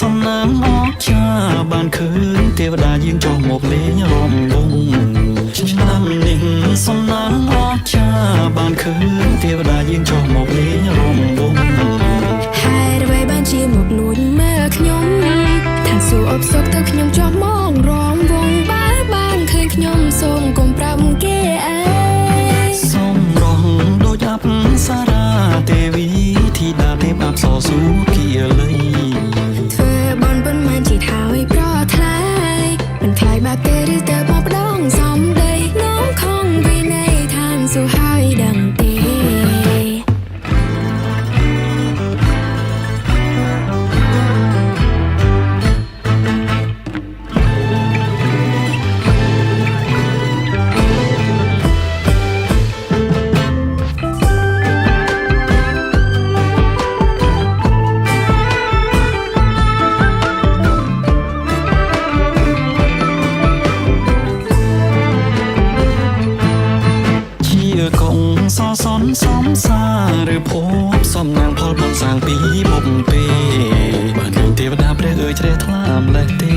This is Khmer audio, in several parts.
សំណាងអកចាបានឃើញទេវតាយើងចុះមកលេងរំវងឆ្នាំនេះសំណាងអកចាបានឃើញទេវតាយើងចុះមកលេងរំវងហេតុអ្វីបានជាមកលួចមើលខ្ញុំថាសួរអបសុកទៅខ្ញុំចុះមករំវងបើបានឃើញខ្ញុំសូមកុំប្រាប់គេអើយសូមរងដូចអប្សរាទេវីធីតាទេពអប្សរស៊ូគៀលីធ្វើបនប៉ុន្មានជាហើយប្រថ្លៃមិនថ្លៃបាក់ទេឬទៅបបដងសំដីน้องខំវិន័យឋានសួរហើយដឹងទេសសនសំសាឬភពសំណាងផលបំសាងពីបំពេបាននឹងទេវតាព្រះអើយជ្រះថ្លាម្លេះទេ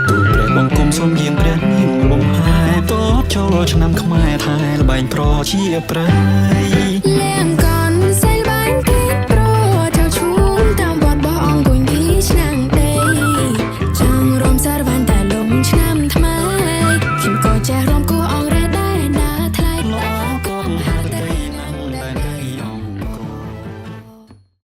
ទូលព្រះបង្គំសូមយាងព្រះនាងបំហាយតតចូលឆ្នាំខ្មែរថែល្បែងប្រជាប្រិយ